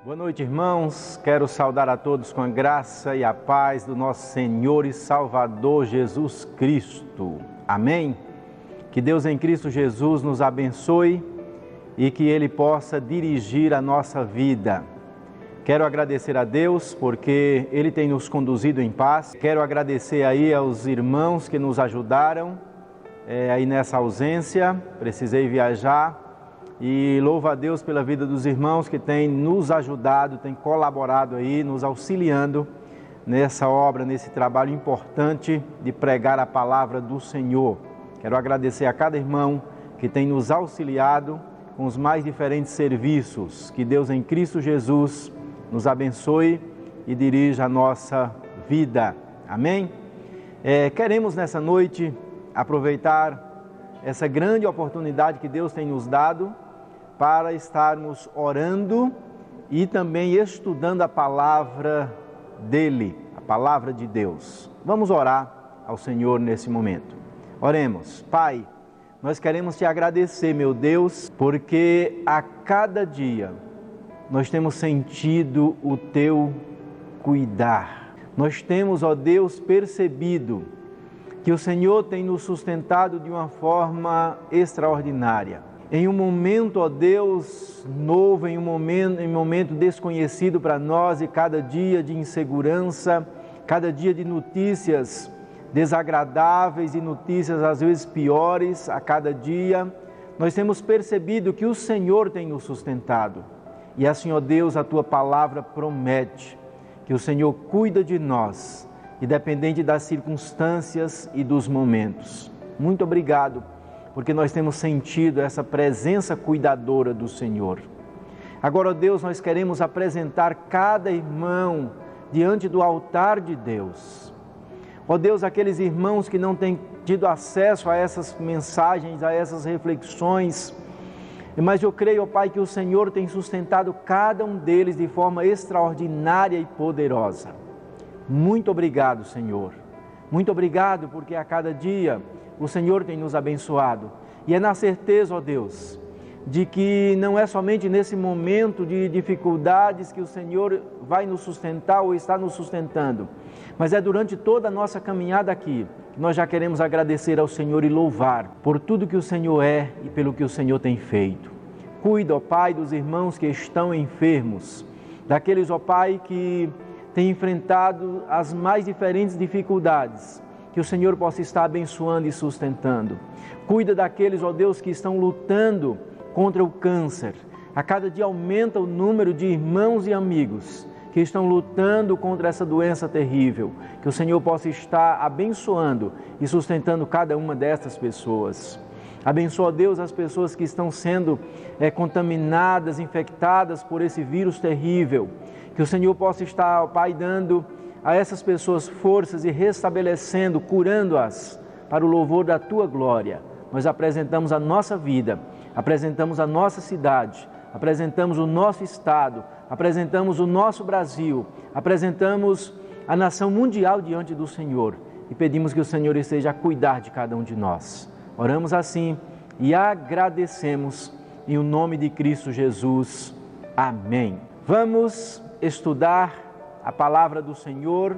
Boa noite, irmãos. Quero saudar a todos com a graça e a paz do nosso Senhor e Salvador Jesus Cristo. Amém? Que Deus em Cristo Jesus nos abençoe e que Ele possa dirigir a nossa vida. Quero agradecer a Deus porque Ele tem nos conduzido em paz. Quero agradecer aí aos irmãos que nos ajudaram aí nessa ausência. Precisei viajar. E louvo a Deus pela vida dos irmãos que têm nos ajudado, têm colaborado aí, nos auxiliando nessa obra, nesse trabalho importante de pregar a palavra do Senhor. Quero agradecer a cada irmão que tem nos auxiliado com os mais diferentes serviços. Que Deus em Cristo Jesus nos abençoe e dirija a nossa vida. Amém? Queremos nessa noite aproveitar essa grande oportunidade que Deus tem nos dado para estarmos orando e também estudando a palavra dEle, a palavra de Deus. Vamos orar ao Senhor nesse momento. Oremos. Pai, nós queremos Te agradecer, meu Deus, porque a cada dia nós temos sentido o Teu cuidar. Nós temos, ó Deus, percebido que o Senhor tem nos sustentado de uma forma extraordinária. Em um momento, ó Deus, novo, em um momento desconhecido para nós e cada dia de insegurança, cada dia de notícias desagradáveis e notícias às vezes piores a cada dia, nós temos percebido que o Senhor tem nos sustentado. E assim, ó Deus, a Tua palavra promete que o Senhor cuida de nós, independente das circunstâncias e dos momentos. Muito obrigado, porque nós temos sentido essa presença cuidadora do Senhor. Agora, ó Deus, nós queremos apresentar cada irmão diante do altar de Deus. Ó Deus, aqueles irmãos que não têm tido acesso a essas mensagens, a essas reflexões, mas eu creio, ó Pai, que o Senhor tem sustentado cada um deles de forma extraordinária e poderosa. Muito obrigado, Senhor. Muito obrigado, porque a cada dia o Senhor tem nos abençoado. E é na certeza, ó Deus, de que não é somente nesse momento de dificuldades que o Senhor vai nos sustentar ou está nos sustentando, mas é durante toda a nossa caminhada aqui que nós já queremos agradecer ao Senhor e louvar por tudo que o Senhor é e pelo que o Senhor tem feito. Cuida, ó Pai, dos irmãos que estão enfermos, daqueles, ó Pai, que têm enfrentado as mais diferentes dificuldades, que o Senhor possa estar abençoando e sustentando. Cuida daqueles, ó Deus, que estão lutando contra o câncer. A cada dia aumenta o número de irmãos e amigos que estão lutando contra essa doença terrível. Que o Senhor possa estar abençoando e sustentando cada uma dessas pessoas. Abençoa, ó Deus, as pessoas que estão sendo contaminadas, infectadas por esse vírus terrível. Que o Senhor possa estar, ó Pai, dando a essas pessoas forças e restabelecendo, curando-as para o louvor da Tua glória. Nós apresentamos a nossa vida, apresentamos a nossa cidade, apresentamos o nosso estado, apresentamos o nosso Brasil, apresentamos a nação mundial diante do Senhor e pedimos que o Senhor esteja a cuidar de cada um de nós. Oramos assim e agradecemos em o nome de Cristo Jesus. Amém. Vamos estudar a palavra do Senhor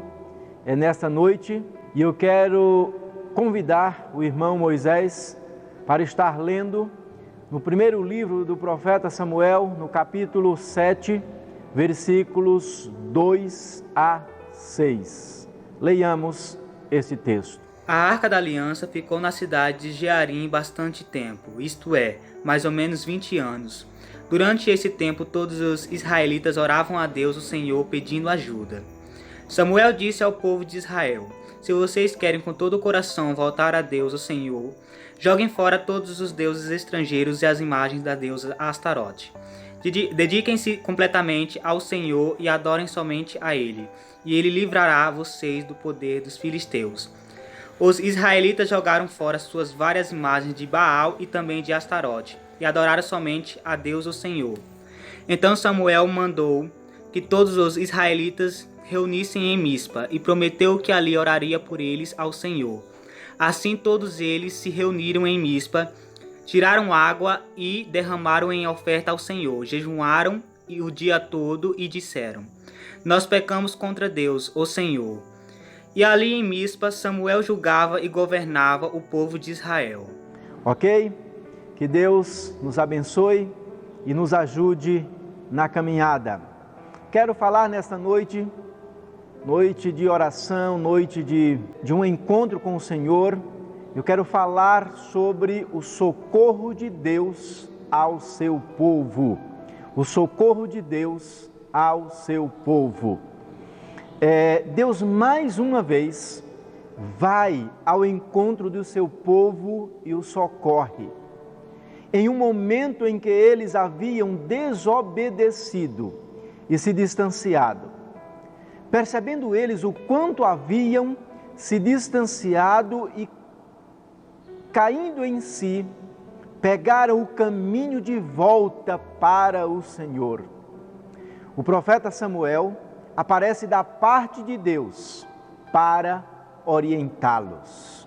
nesta noite e eu quero convidar o irmão Moisés para estar lendo no primeiro livro do profeta Samuel, no capítulo 7, versículos 2 a 6. Leiamos esse texto. A Arca da Aliança ficou na cidade de Jearim bastante tempo, isto é, mais ou menos 20 anos. Durante esse tempo, todos os israelitas oravam a Deus, o Senhor, pedindo ajuda. Samuel disse ao povo de Israel: se vocês querem com todo o coração voltar a Deus, o Senhor, joguem fora todos os deuses estrangeiros e as imagens da deusa Astarote. Dediquem-se completamente ao Senhor e adorem somente a Ele, e Ele livrará vocês do poder dos filisteus. Os israelitas jogaram fora suas várias imagens de Baal e também de Astarote, e adoraram somente a Deus, o Senhor. Então Samuel mandou que todos os israelitas reunissem em Mispa, e prometeu que ali oraria por eles ao Senhor. Assim todos eles se reuniram em Mispa, tiraram água e derramaram em oferta ao Senhor, jejuaram o dia todo e disseram: Nós pecamos contra Deus, o Senhor. E ali em Mispa, Samuel julgava e governava o povo de Israel. Ok? Que Deus nos abençoe e nos ajude na caminhada. Quero falar nesta noite de oração, noite de um encontro com o Senhor. Eu quero falar sobre o socorro de Deus ao seu povo. O socorro de Deus ao seu povo. Deus mais uma vez vai ao encontro do seu povo e o socorre. Em um momento em que eles haviam desobedecido e se distanciado. Percebendo eles o quanto haviam se distanciado e caindo em si, pegaram o caminho de volta para o Senhor. O profeta Samuel aparece da parte de Deus para orientá-los.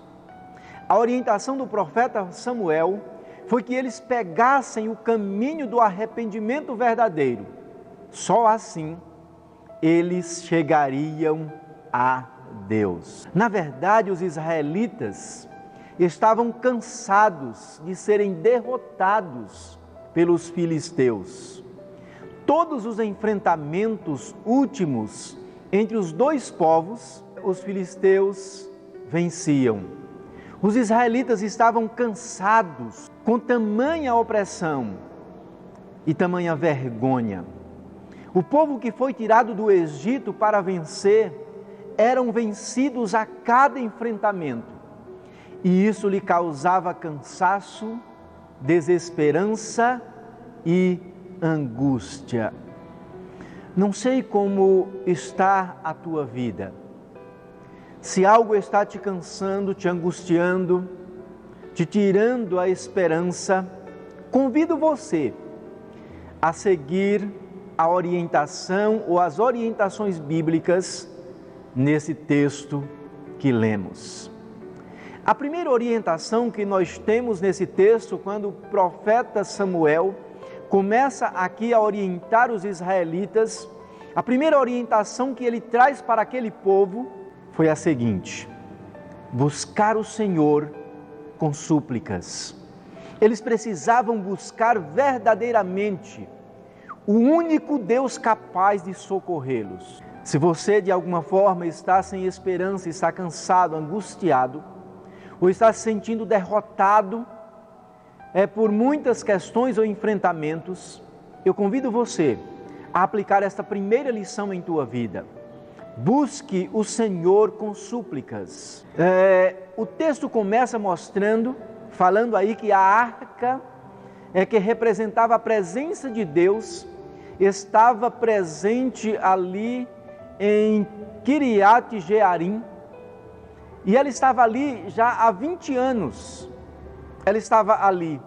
A orientação do profeta Samuel foi que eles pegassem o caminho do arrependimento verdadeiro. Só assim eles chegariam a Deus. Na verdade, os israelitas estavam cansados de serem derrotados pelos filisteus. Todos os enfrentamentos últimos entre os dois povos, os filisteus venciam. Os israelitas estavam cansados com tamanha opressão e tamanha vergonha. O povo que foi tirado do Egito para vencer, eram vencidos a cada enfrentamento. E isso lhe causava cansaço, desesperança e angústia. Não sei como está a tua vida. Se algo está te cansando, te angustiando, te tirando a esperança, convido você a seguir a orientação ou as orientações bíblicas nesse texto que lemos. A primeira orientação que nós temos nesse texto, quando o profeta Samuel começa aqui a orientar os israelitas, a primeira orientação que ele traz para aquele povo foi a seguinte: buscar o Senhor com súplicas. Eles precisavam buscar verdadeiramente o único Deus capaz de socorrê-los. Se você de alguma forma está sem esperança, está cansado, angustiado, ou está se sentindo derrotado por muitas questões ou enfrentamentos, eu convido você a aplicar esta primeira lição em tua vida. Busque o Senhor com súplicas. O texto começa falando aí que a arca, que representava a presença de Deus, estava presente ali em Kiriat Jearim, e ela estava ali já há 20 anos, ela estava ali,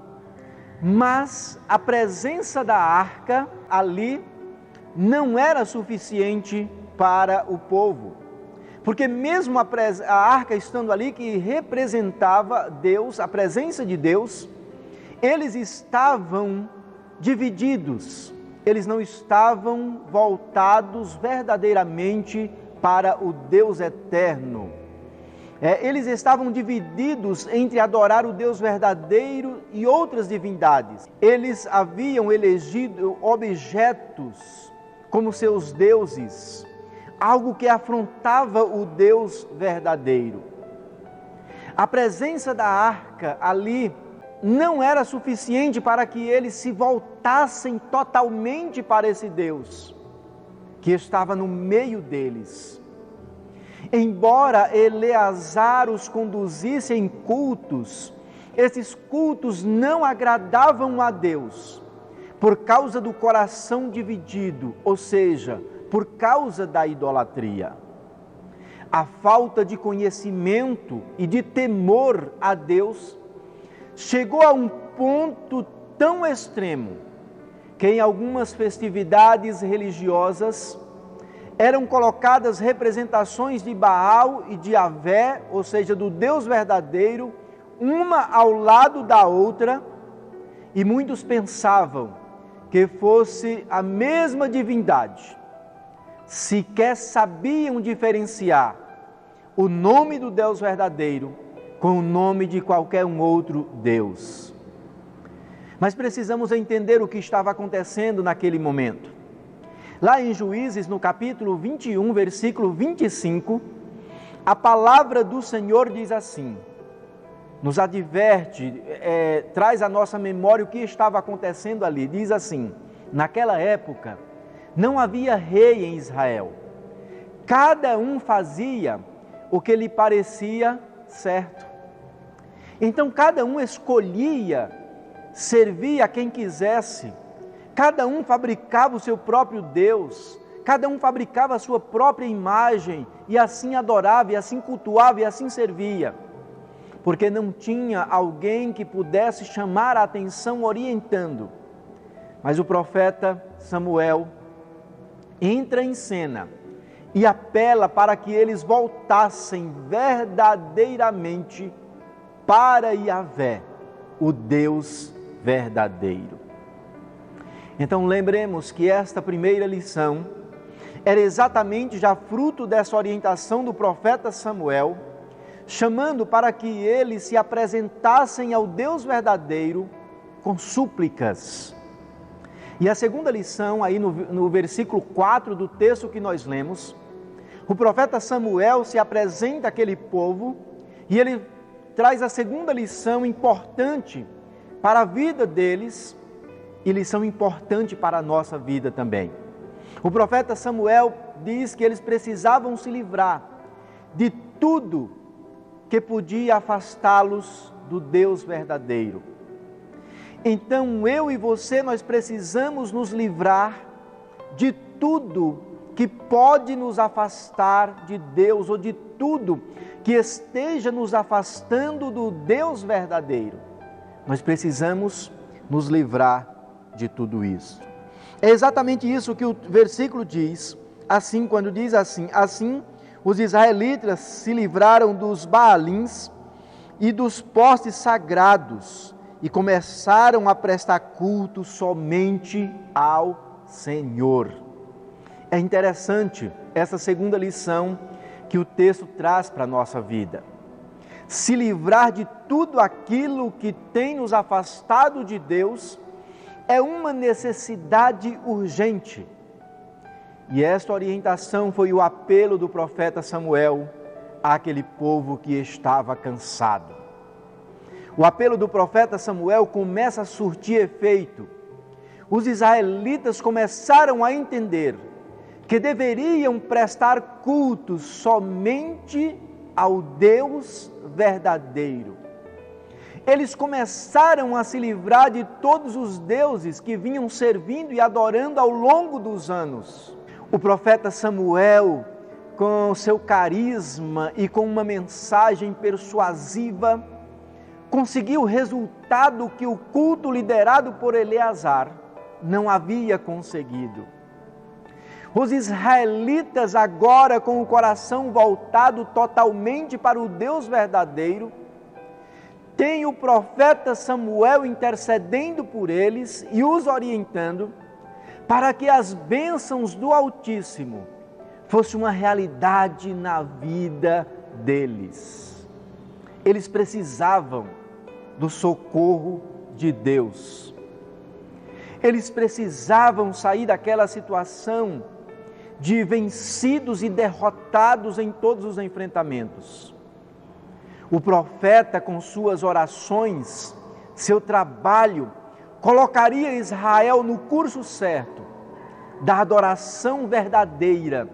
mas a presença da arca ali não era suficiente para o povo, porque mesmo a arca estando ali, que representava Deus, a presença de Deus, eles estavam divididos, eles não estavam voltados verdadeiramente para o Deus eterno. Eles estavam divididos entre adorar o Deus verdadeiro e outras divindades. Eles haviam elegido objetos como seus deuses, algo que afrontava o Deus verdadeiro. A presença da arca ali não era suficiente para que eles se voltassem totalmente para esse Deus que estava no meio deles. Embora Eleazar os conduzisse em cultos, esses cultos não agradavam a Deus, por causa do coração dividido, ou seja, por causa da idolatria. A falta de conhecimento e de temor a Deus chegou a um ponto tão extremo que em algumas festividades religiosas eram colocadas representações de Baal e de Yahvé, ou seja, do Deus verdadeiro, uma ao lado da outra, e muitos pensavam que fosse a mesma divindade, sequer sabiam diferenciar o nome do Deus verdadeiro com o nome de qualquer um outro Deus. Mas precisamos entender o que estava acontecendo naquele momento. Lá em Juízes, no capítulo 21, versículo 25, a palavra do Senhor diz assim, nos adverte, traz à nossa memória o que estava acontecendo ali. Diz assim, naquela época não havia rei em Israel, cada um fazia o que lhe parecia certo. Então cada um escolhia servir a quem quisesse, cada um fabricava o seu próprio Deus, cada um fabricava a sua própria imagem e assim adorava, e assim cultuava, e assim servia, porque não tinha alguém que pudesse chamar a atenção orientando. Mas o profeta Samuel entra em cena e apela para que eles voltassem verdadeiramente para Yahvé, o Deus verdadeiro. Então lembremos que esta primeira lição era exatamente já fruto dessa orientação do profeta Samuel, chamando para que eles se apresentassem ao Deus verdadeiro com súplicas. E a segunda lição, aí no versículo 4 do texto que nós lemos, o profeta Samuel se apresenta àquele povo e ele traz a segunda lição importante para a vida deles e lição importante para a nossa vida também. O profeta Samuel diz que eles precisavam se livrar de tudo que podia afastá-los do Deus verdadeiro. Então eu e você, nós precisamos nos livrar de tudo que pode nos afastar de Deus, ou de tudo que esteja nos afastando do Deus verdadeiro. Nós precisamos nos livrar de tudo isso. É exatamente isso que o versículo diz, assim, quando diz assim, assim os israelitas se livraram dos Baalins e dos postes sagrados e começaram a prestar culto somente ao Senhor. É interessante essa segunda lição que o texto traz para a nossa vida. Se livrar de tudo aquilo que tem nos afastado de Deus é uma necessidade urgente. E esta orientação foi o apelo do profeta Samuel àquele povo que estava cansado. O apelo do profeta Samuel começa a surtir efeito. Os israelitas começaram a entender que deveriam prestar culto somente ao Deus verdadeiro. Eles começaram a se livrar de todos os deuses que vinham servindo e adorando ao longo dos anos. O profeta Samuel, com seu carisma e com uma mensagem persuasiva, conseguiu o resultado que o culto liderado por Eleazar não havia conseguido. Os israelitas, agora com o coração voltado totalmente para o Deus verdadeiro, tem o profeta Samuel intercedendo por eles e os orientando para que as bênçãos do Altíssimo fossem uma realidade na vida deles. Eles precisavam do socorro de Deus. Eles precisavam sair daquela situação de vencidos e derrotados em todos os enfrentamentos. O profeta, com suas orações, seu trabalho, colocaria Israel no curso certo da adoração verdadeira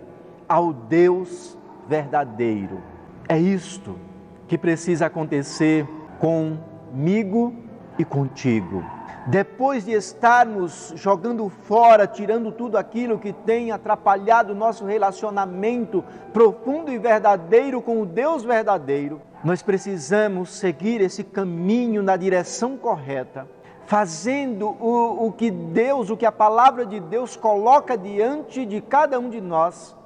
ao Deus verdadeiro. É isto que precisa acontecer comigo e contigo. Depois de estarmos jogando fora, tirando tudo aquilo que tem atrapalhado o nosso relacionamento profundo e verdadeiro com o Deus verdadeiro, nós precisamos seguir esse caminho na direção correta, fazendo o que a palavra de Deus coloca diante de cada um de nós,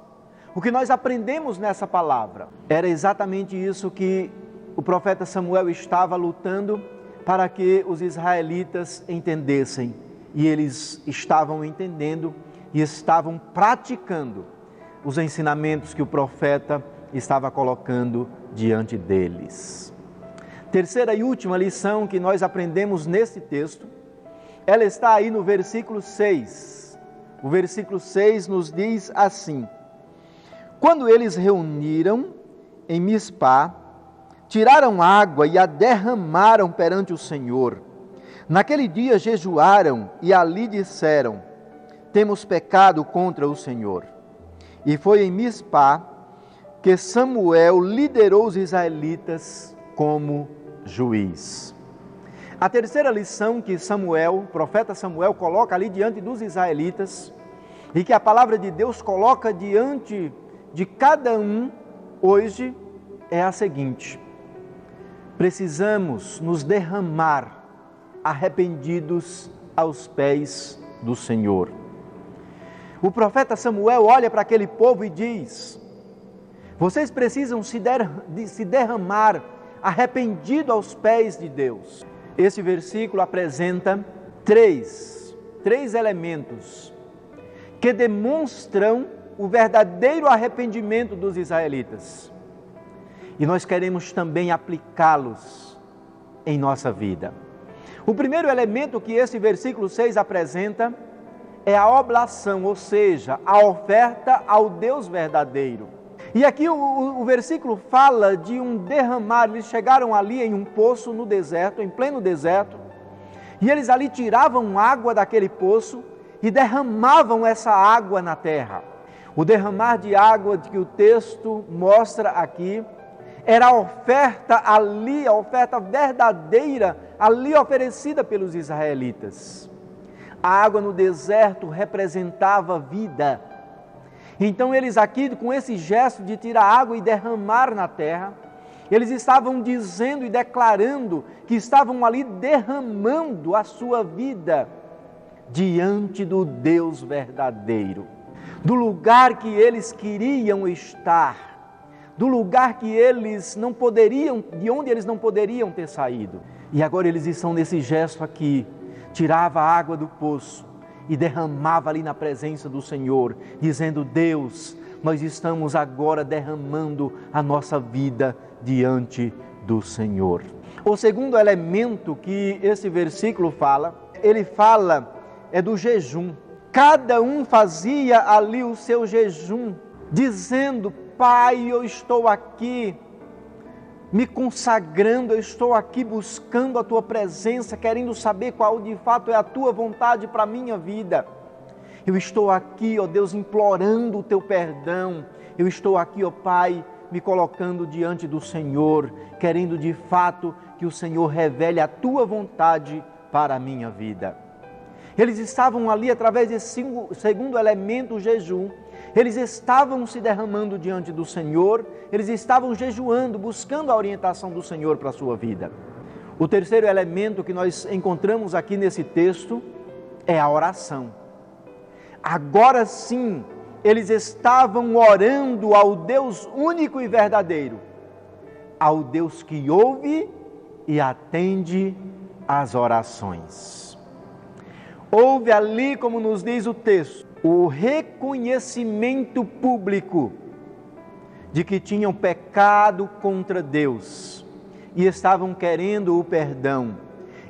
o que nós aprendemos nessa palavra. Era exatamente isso que o profeta Samuel estava lutando para que os israelitas entendessem e eles estavam entendendo e estavam praticando os ensinamentos que o profeta estava colocando diante deles. Terceira e última lição que nós aprendemos nesse texto, ela está aí no versículo 6. O versículo 6 nos diz assim: quando eles reuniram em Mispá, tiraram água e a derramaram perante o Senhor. Naquele dia jejuaram e ali disseram: temos pecado contra o Senhor. E foi em Mispá que Samuel liderou os israelitas como juiz. A terceira lição que o profeta Samuel coloca ali diante dos israelitas, e que a palavra de Deus coloca diante de cada um hoje, é a seguinte: precisamos nos derramar arrependidos aos pés do Senhor. O profeta Samuel olha para aquele povo e diz: vocês precisam se derramar arrependido aos pés de Deus. Esse versículo apresenta três elementos que demonstram o verdadeiro arrependimento dos israelitas. E nós queremos também aplicá-los em nossa vida. O primeiro elemento que esse versículo 6 apresenta é a oblação, ou seja, a oferta ao Deus verdadeiro. E aqui o versículo fala de um derramar. Eles chegaram ali em um poço no deserto, em pleno deserto, e eles ali tiravam água daquele poço e derramavam essa água na terra. O derramar de água que o texto mostra aqui era a oferta ali, a oferta verdadeira ali oferecida pelos israelitas. A água no deserto representava vida. Então eles aqui, com esse gesto de tirar água e derramar na terra, eles estavam dizendo e declarando que estavam ali derramando a sua vida diante do Deus verdadeiro, do lugar que eles queriam estar, do lugar que eles não poderiam, de onde eles não poderiam ter saído. E agora eles estão nesse gesto aqui, tirava a água do poço e derramava ali na presença do Senhor, dizendo: Deus, nós estamos agora derramando a nossa vida diante do Senhor. O segundo elemento que esse versículo fala, ele fala do jejum. Cada um fazia ali o seu jejum, dizendo: Pai, eu estou aqui me consagrando, eu estou aqui buscando a Tua presença, querendo saber qual de fato é a Tua vontade para a minha vida. Eu estou aqui, ó Deus, implorando o Teu perdão. Eu estou aqui, ó Pai, me colocando diante do Senhor, querendo de fato que o Senhor revele a Tua vontade para a minha vida. Eles estavam ali através desse segundo elemento, o jejum. Eles estavam se derramando diante do Senhor, eles estavam jejuando, buscando a orientação do Senhor para a sua vida. O terceiro elemento que nós encontramos aqui nesse texto é a oração. Agora sim, eles estavam orando ao Deus único e verdadeiro, ao Deus que ouve e atende às orações. Houve ali, como nos diz o texto, o reconhecimento público de que tinham pecado contra Deus e estavam querendo o perdão,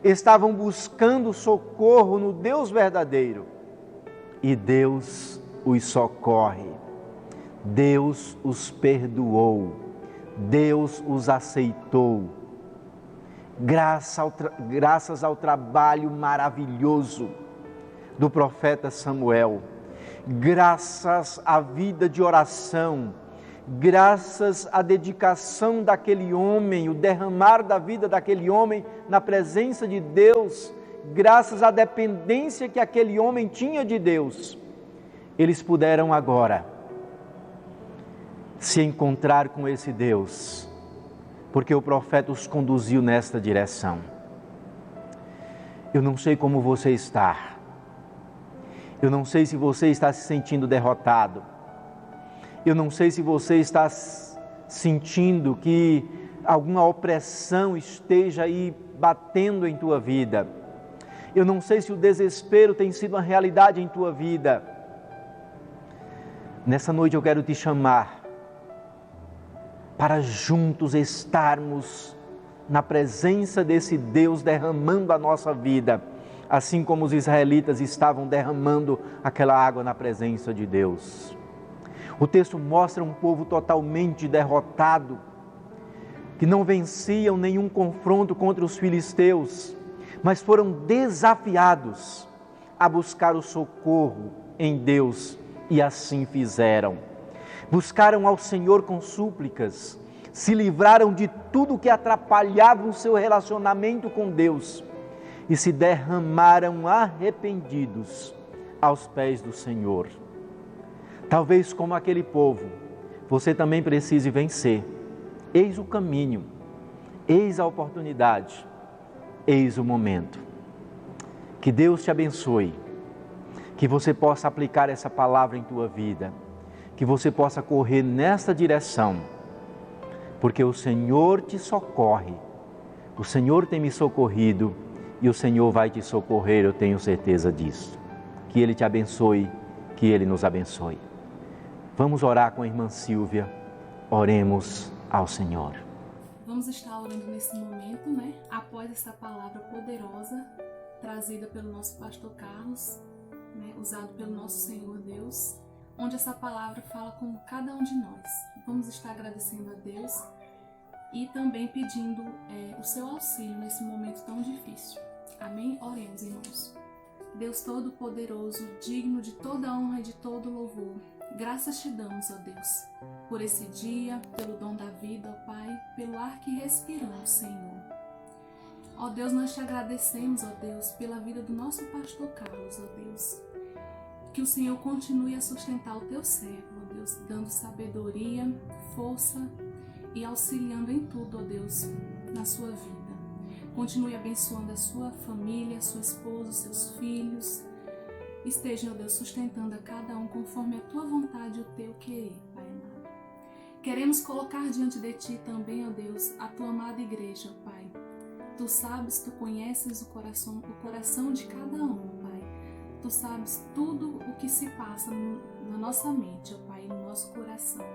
estavam buscando socorro no Deus verdadeiro, e Deus os socorre, Deus os perdoou, Deus os aceitou, graças ao trabalho maravilhoso do profeta Samuel, graças à vida de oração, graças à dedicação daquele homem, o derramar da vida daquele homem na presença de Deus, graças à dependência que aquele homem tinha de Deus, eles puderam agora se encontrar com esse Deus, porque o profeta os conduziu nesta direção. Eu não sei como você está. Eu não sei se você está se sentindo derrotado. Eu não sei se você está sentindo que alguma opressão esteja aí batendo em tua vida. Eu não sei se o desespero tem sido uma realidade em tua vida. Nessa noite eu quero te chamar para juntos estarmos na presença desse Deus derramando a nossa vida, assim como os israelitas estavam derramando aquela água na presença de Deus. O texto mostra um povo totalmente derrotado, que não venciam nenhum confronto contra os filisteus, mas foram desafiados a buscar o socorro em Deus e assim fizeram. Buscaram ao Senhor com súplicas, se livraram de tudo que atrapalhava o seu relacionamento com Deus e se derramaram arrependidos aos pés do Senhor. Talvez como aquele povo, você também precise vencer. Eis o caminho, eis a oportunidade, eis o momento. Que Deus te abençoe, que você possa aplicar essa palavra em tua vida, que você possa correr nesta direção, porque o Senhor te socorre, o Senhor tem me socorrido e o Senhor vai te socorrer, eu tenho certeza disso. Que Ele te abençoe, que Ele nos abençoe. Vamos orar com a irmã Silvia, oremos ao Senhor. Vamos estar orando nesse momento, após essa palavra poderosa, trazida pelo nosso pastor Carlos, usado pelo nosso Senhor Deus, onde essa palavra fala com cada um de nós. Vamos estar agradecendo a Deus e também pedindo o seu auxílio nesse momento tão difícil. Amém? Oremos, irmãos. Deus Todo-Poderoso, digno de toda honra e de todo louvor, graças te damos, ó Deus, por esse dia, pelo dom da vida, ó Pai, pelo ar que respiramos, Senhor. Ó Deus, nós te agradecemos, ó Deus, pela vida do nosso pastor Carlos, ó Deus. Que o Senhor continue a sustentar o teu servo, ó Deus, dando sabedoria, força e auxiliando em tudo, ó Deus, na sua vida. Continue abençoando a sua família, a sua esposa, os seus filhos. Esteja, ó Deus, sustentando a cada um conforme a tua vontade e o teu querer, Pai amado. Queremos colocar diante de ti também, ó Deus, a tua amada igreja, ó Pai. Tu sabes, tu conheces o coração de cada um, Pai. Tu sabes tudo o que se passa na nossa mente, ó Pai, no nosso coração.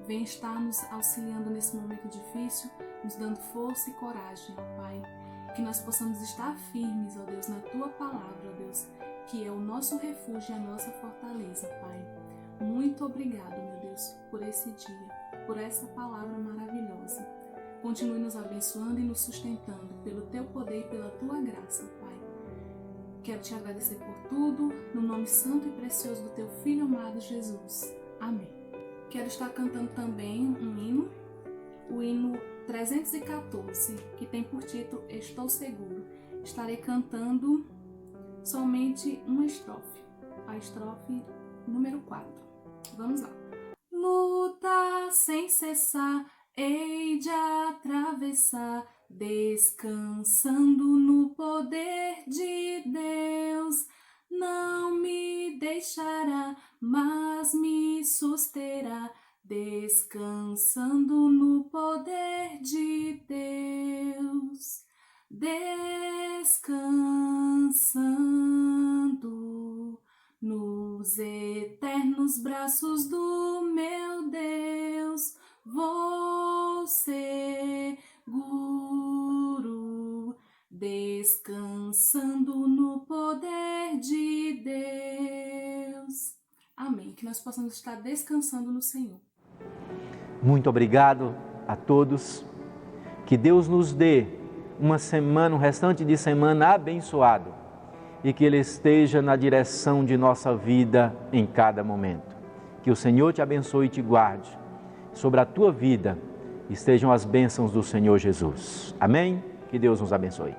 Vem estar nos auxiliando nesse momento difícil, nos dando força e coragem, ó Pai. Que nós possamos estar firmes, ó Deus, na tua palavra, ó Deus, que é o nosso refúgio e a nossa fortaleza, Pai. Muito obrigado, meu Deus, por esse dia, por essa palavra maravilhosa. Continue nos abençoando e nos sustentando pelo teu poder e pela tua graça, Pai. Quero te agradecer por tudo, no nome santo e precioso do teu Filho amado Jesus. Amém. Quero estar cantando também um hino, o hino 314, que tem por título Estou Seguro. Estarei cantando somente uma estrofe, a estrofe número 4. Vamos lá. Luta sem cessar, hei de atravessar, descansando no poder de Deus. Não me deixará, mas me susterá, descansando no poder de Deus. Descansando nos eternos braços do meu Deus, vou seguro, descansando no poder de Deus. Amém. Que nós possamos estar descansando no Senhor. Muito obrigado a todos. Que Deus nos dê uma semana, um restante de semana abençoado e que Ele esteja na direção de nossa vida em cada momento. Que o Senhor te abençoe e te guarde. Sobre a tua vida estejam as bênçãos do Senhor Jesus. Amém? Que Deus nos abençoe.